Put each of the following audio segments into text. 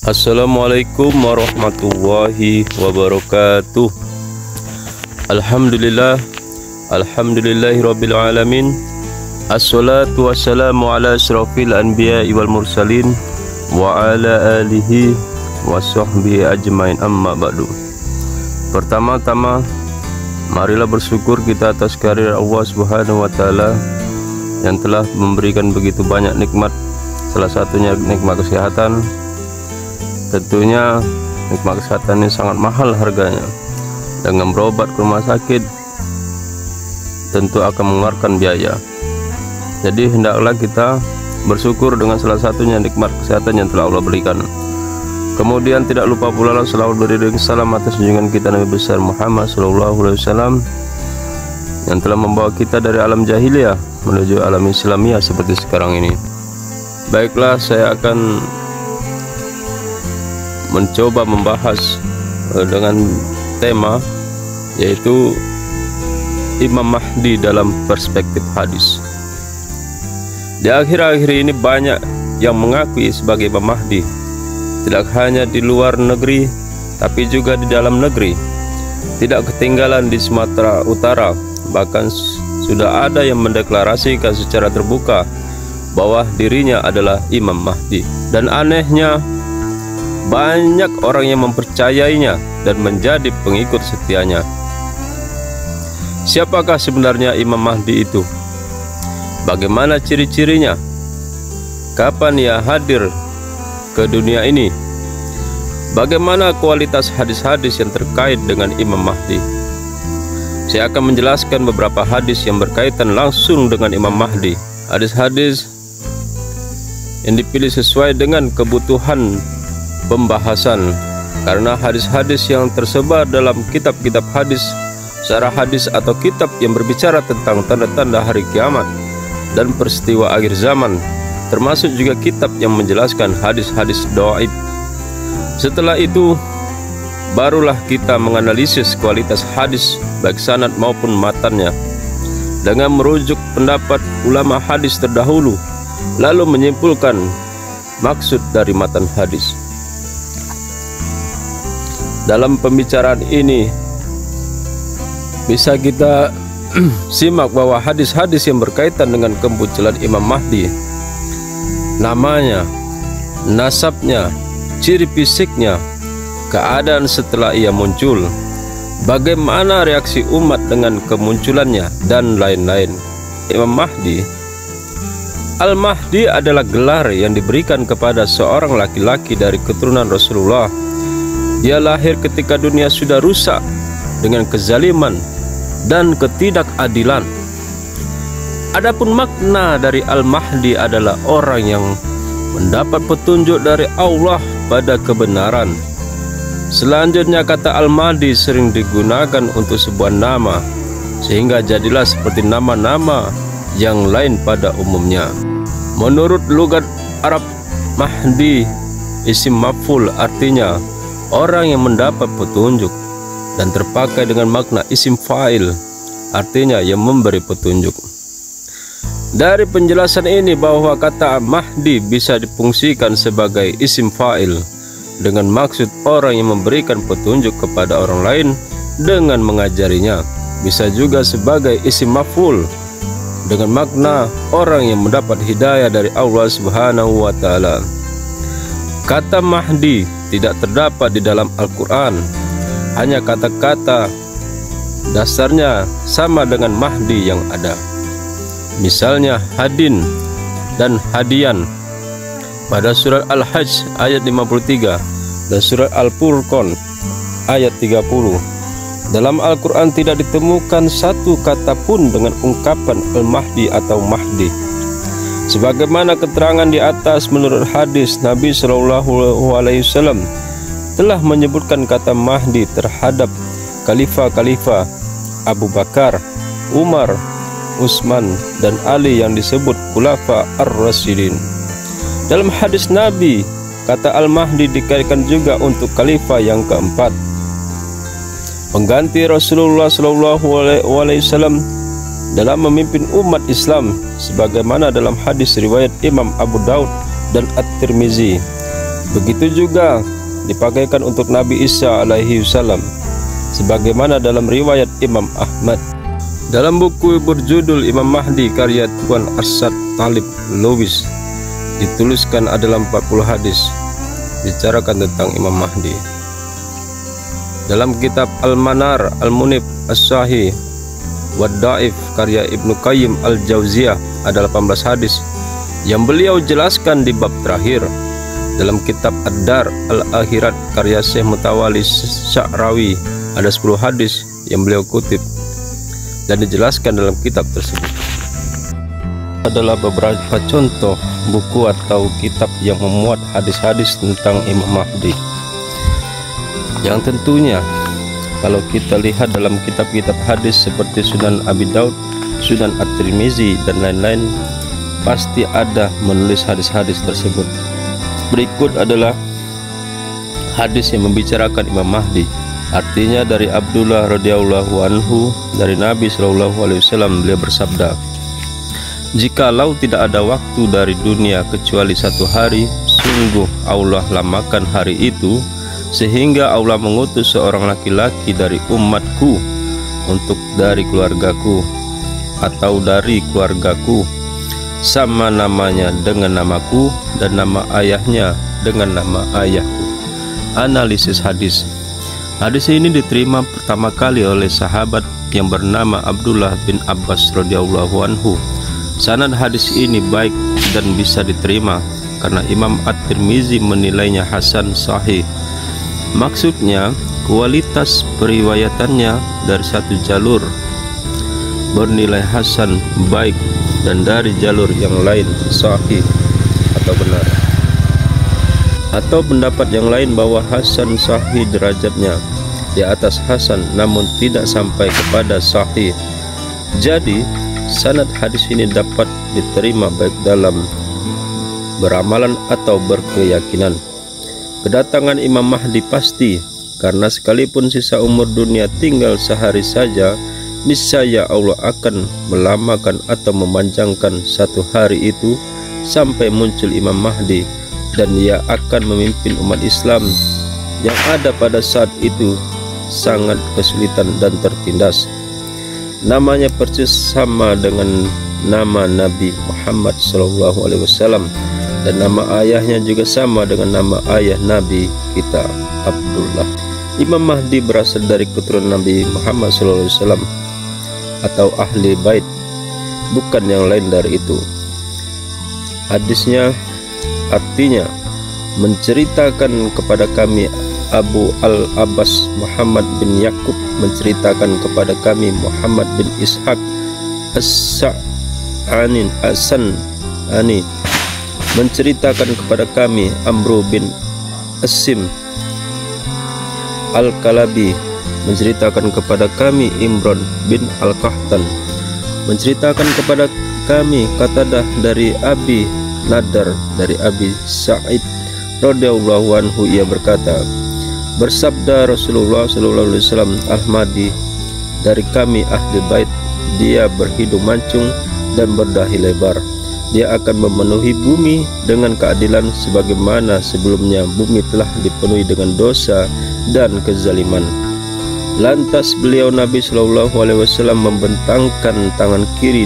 Assalamualaikum warahmatullahi wabarakatuh. Alhamdulillahirabbil alamin. Assalatu wassalamu ala asyrafil anbiya'i wal mursalin wa ala alihi wa sahbihi ajmain, amma ba'du. Pertama-tama, marilah bersyukur kita atas kehadirat Allah Subhanahu wa taala yang telah memberikan begitu banyak nikmat, salah satunya nikmat kesehatan. Tentunya nikmat kesehatan ini sangat mahal harganya. Dengan berobat ke rumah sakit tentu akan mengeluarkan biaya. Jadi hendaklah kita bersyukur dengan salah satunya nikmat kesehatan yang telah Allah berikan. Kemudian tidak lupa pula selawat beriring salam atas junjungan kita Nabi besar Muhammad SAW yang telah membawa kita dari alam jahiliyah menuju alam Islamiyah seperti sekarang ini. Baiklah, saya akan mencoba membahas dengan tema yaitu Imam Mahdi dalam perspektif hadis. Di akhir-akhir ini banyak yang mengakui sebagai Imam Mahdi, tidak hanya di luar negeri tapi juga di dalam negeri. Tidak ketinggalan di Sumatera Utara, bahkan sudah ada yang mendeklarasikan secara terbuka bahwa dirinya adalah Imam Mahdi. Dan anehnya, banyak orang yang mempercayainya dan menjadi pengikut setianya. Siapakah sebenarnya Imam Mahdi itu? Bagaimana ciri-cirinya? Kapan ia hadir ke dunia ini? Bagaimana kualitas hadis-hadis yang terkait dengan Imam Mahdi? Saya akan menjelaskan beberapa hadis yang berkaitan langsung dengan Imam Mahdi. Hadis-hadis yang dipilih sesuai dengan kebutuhan pembahasan, karena hadis-hadis yang tersebar dalam kitab-kitab hadis, syarah hadis atau kitab yang berbicara tentang tanda-tanda hari kiamat dan peristiwa akhir zaman, termasuk juga kitab yang menjelaskan hadis-hadis dhaif. Setelah itu barulah kita menganalisis kualitas hadis baik sanad maupun matannya dengan merujuk pendapat ulama hadis terdahulu, lalu menyimpulkan maksud dari matan hadis. Dalam pembicaraan ini bisa kita simak bahwa hadis-hadis yang berkaitan dengan kemunculan Imam Mahdi, namanya, nasabnya, ciri fisiknya, keadaan setelah ia muncul, bagaimana reaksi umat dengan kemunculannya, dan lain-lain. Imam Mahdi, Al-Mahdi adalah gelar yang diberikan kepada seorang laki-laki dari keturunan Rasulullah. Dia lahir ketika dunia sudah rusak dengan kezaliman dan ketidakadilan. Adapun makna dari Al-Mahdi adalah orang yang mendapat petunjuk dari Allah pada kebenaran. Selanjutnya kata Al-Mahdi sering digunakan untuk sebuah nama, sehingga jadilah seperti nama-nama yang lain pada umumnya. Menurut logat Arab, Mahdi isim maf'ul, artinya orang yang mendapat petunjuk, dan terpakai dengan makna isim fa'il, artinya yang memberi petunjuk. Dari penjelasan ini bahwa kata Mahdi bisa difungsikan sebagai isim fa'il dengan maksud orang yang memberikan petunjuk kepada orang lain dengan mengajarinya, bisa juga sebagai isim maf'ul dengan makna orang yang mendapat hidayah dari Allah Subhanahu wa taala. Kata Mahdi tidak terdapat di dalam Al-Quran, hanya kata-kata dasarnya sama dengan Mahdi yang ada. Misalnya Hadin dan Hadian pada surat Al-Hajj ayat 53 dan surat Al-Furqan ayat 30. Dalam Al-Quran tidak ditemukan satu kata pun dengan ungkapan Al-Mahdi atau Mahdi. Sebagaimana keterangan di atas, menurut hadis Nabi SAW telah menyebutkan kata Mahdi terhadap khalifah-khalifah Abu Bakar, Umar, Utsman, dan Ali yang disebut Khulafa ar-Rasyidin. Dalam hadis Nabi, kata Al-Mahdi dikaitkan juga untuk khalifah yang keempat, pengganti Rasulullah SAW dalam memimpin umat Islam, sebagaimana dalam hadis riwayat Imam Abu Daud dan At-Tirmizi. Begitu juga dipakaikan untuk Nabi Isa alaihi salam, sebagaimana dalam riwayat Imam Ahmad. Dalam buku berjudul Imam Mahdi karya Tuan Arsyad Talib Lubis dituliskan adalah 40 hadis bicarakan tentang Imam Mahdi. Dalam kitab Al-Manar Al-Munib As-Sahih Wad-Da'if karya Ibnu Qayyim Al-Jauziyah ada 18 hadis yang beliau jelaskan di bab terakhir. Dalam kitab Ad-Dar Al-Akhirat karya Syekh Mutawalli Sya'rawi ada 10 hadis yang beliau kutip dan dijelaskan dalam kitab tersebut. Adalah beberapa contoh buku atau kitab yang memuat hadis-hadis tentang Imam Mahdi, yang tentunya kalau kita lihat dalam kitab-kitab hadis seperti Sunan Abi Daud, Sunan At-Tirmizi dan lain-lain, pasti ada menulis hadis-hadis tersebut. Berikut adalah hadis yang membicarakan Imam Mahdi. Artinya dari Abdullah radhiyallahu anhu dari Nabi sallallahu alaihi wasallam, beliau bersabda, "Jikalau tidak ada waktu dari dunia kecuali 1 hari, sungguh Allah lamakan hari itu, sehingga Allah mengutus seorang laki-laki dari umatku untuk dari keluargaku atau dari keluargaku, sama namanya dengan namaku dan nama ayahnya dengan nama ayahku." Analisis hadis. Hadis ini diterima pertama kali oleh sahabat yang bernama Abdullah bin Abbas radhiyallahu anhu. Sanad hadis ini baik dan bisa diterima karena Imam At-Tirmizi menilainya hasan sahih. Maksudnya kualitas periwayatannya dari satu jalur bernilai hasan baik dan dari jalur yang lain sahih atau benar. Atau pendapat yang lain bahwa hasan sahih derajatnya di atas hasan namun tidak sampai kepada sahih. Jadi sanad hadis ini dapat diterima baik dalam beramalan atau berkeyakinan. Kedatangan Imam Mahdi pasti, karena sekalipun sisa umur dunia tinggal sehari saja, niscaya Allah akan melamakan atau memanjangkan satu hari itu sampai muncul Imam Mahdi, dan ia akan memimpin umat Islam yang ada pada saat itu sangat kesulitan dan tertindas. Namanya persis sama dengan nama Nabi Muhammad SAW, dan nama ayahnya juga sama dengan nama ayah Nabi kita, Abdullah. Imam Mahdi berasal dari keturunan Nabi Muhammad SAW atau ahli bait, bukan yang lain dari itu. Hadisnya artinya menceritakan kepada kami Abu Al-Abbas Muhammad bin Yakub, menceritakan kepada kami Muhammad bin Ishaq As-Sa'ani, menceritakan kepada kami Amru bin Asim Al-Kalabi, menceritakan kepada kami Imran bin Al-Qahtan, menceritakan kepada kami Qatadah dari Abi Nadar dari Abi Sa'id radhiyallahu anhu, ia berkata, bersabda Rasulullah sallallahu alaihi wasallam, Al-Mahdi dari kami ahli bait, dia berhidung mancung dan berdahi lebar. Dia akan memenuhi bumi dengan keadilan sebagaimana sebelumnya bumi telah dipenuhi dengan dosa dan kezaliman. Lantas beliau Nabi sallallahu alaihi wasallam membentangkan tangan kiri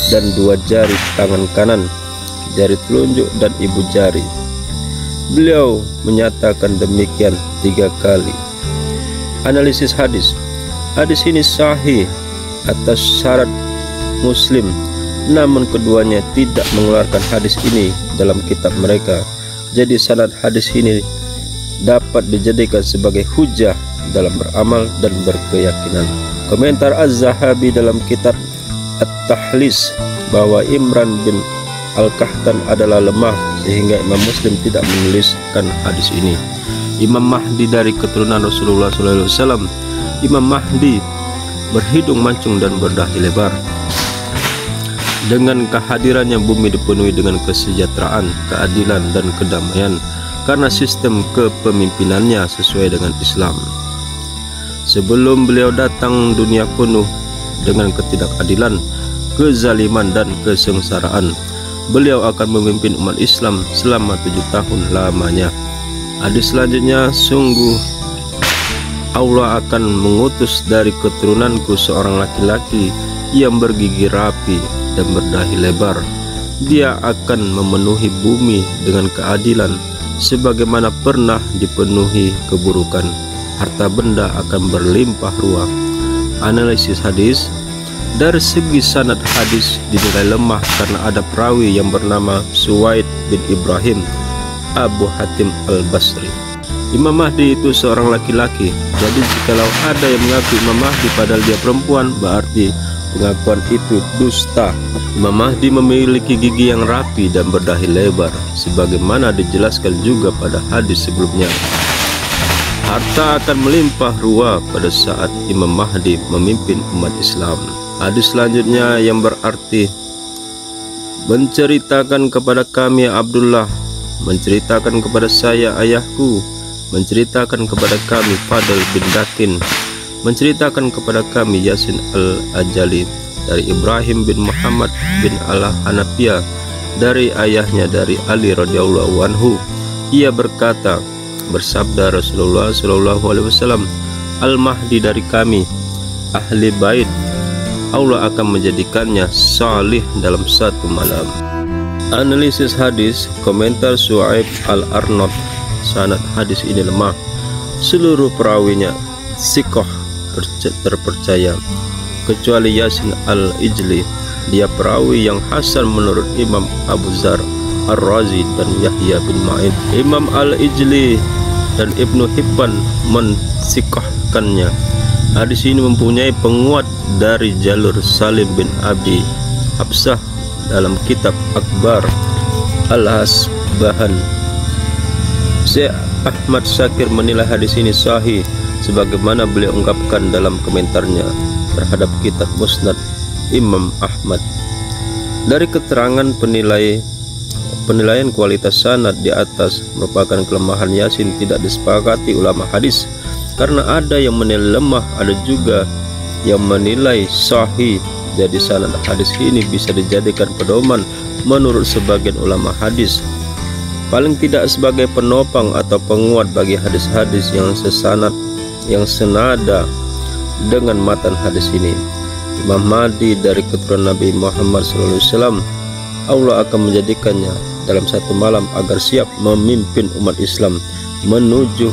dan 2 jari tangan kanan, jari telunjuk dan ibu jari. Beliau menyatakan demikian 3 kali. Analisis hadis. Hadis ini sahih atas syarat Muslim, namun keduanya tidak mengeluarkan hadis ini dalam kitab mereka. Jadi sanad hadis ini dapat dijadikan sebagai hujah dalam beramal dan berkeyakinan. Komentar Az-Zahabi dalam kitab At-Tahlis bahwa Imran bin Al-Qahtan adalah lemah sehingga Imam Muslim tidak menuliskan hadis ini. Imam Mahdi dari keturunan Rasulullah SAW. Imam Mahdi berhidung mancung dan berdahi lebar. Dengan kehadirannya bumi dipenuhi dengan kesejahteraan, keadilan dan kedamaian karena sistem kepemimpinannya sesuai dengan Islam. Sebelum beliau datang, dunia penuh dengan ketidakadilan, kezaliman dan kesengsaraan. beliau akan memimpin umat Islam selama 7 tahun lamanya. Hadis selanjutnya, sungguh Allah akan mengutus dari keturunanku seorang laki-laki yang bergigi rapi dan berdahi lebar. Dia akan memenuhi bumi dengan keadilan sebagaimana pernah dipenuhi keburukan. Harta benda akan berlimpah ruah. Analisis hadis. Dari segi sanad hadis dinilai lemah karena ada perawi yang bernama Suwaid bin Ibrahim Abu Hatim al-Basri. Imam Mahdi itu seorang laki-laki, jadi jikalau ada yang mengaku Imam Mahdi padahal dia perempuan, berarti pengakuan itu dusta. Imam Mahdi memiliki gigi yang rapi dan berdahi lebar, sebagaimana dijelaskan juga pada hadis sebelumnya. Harta akan melimpah ruah pada saat Imam Mahdi memimpin umat Islam. Hadis selanjutnya yang berarti, menceritakan kepada kami Abdullah, menceritakan kepada saya ayahku, menceritakan kepada kami Fadl bin Dakin, menceritakan kepada kami Yasin al-Ajali, dari Ibrahim bin Muhammad bin al-Hanafiyah, dari ayahnya dari Ali radhiyallahu anhu. Ia berkata, bersabda Rasulullah SAW, Al-Mahdi dari kami, ahli bait, Allah akan menjadikannya salih dalam satu malam. Analisis hadis, komentar Su'aib al-Arnab. Sanad hadis ini lemah. Seluruh perawinya sikoh terpercaya, kecuali Yasin al-Ijli. Dia perawi yang hasan menurut Imam Abu Zar Ar-Razi dan Yahya bin Ma'in. Imam al-Ijli dan Ibnu Hibban mensikohkannya. Hadis ini mempunyai penguat dari jalur Salim bin Abi Habsah dalam kitab Akbar Al-Hasbahan. Syekh Ahmad Syakir menilai hadis ini sahih sebagaimana beliau ungkapkan dalam komentarnya terhadap kitab Musnad Imam Ahmad. Dari keterangan penilaian kualitas sanad di atas merupakan kelemahan Yasin tidak disepakati ulama hadis, karena ada yang menilai lemah, ada juga yang menilai sahih. Jadi sanad hadis ini bisa dijadikan pedoman menurut sebagian ulama hadis, paling tidak sebagai penopang atau penguat bagi hadis-hadis yang sesanad, yang senada dengan matan hadis ini. Imam Mahdi dari keturunan Nabi Muhammad SAW, Allah akan menjadikannya dalam satu malam agar siap memimpin umat Islam menuju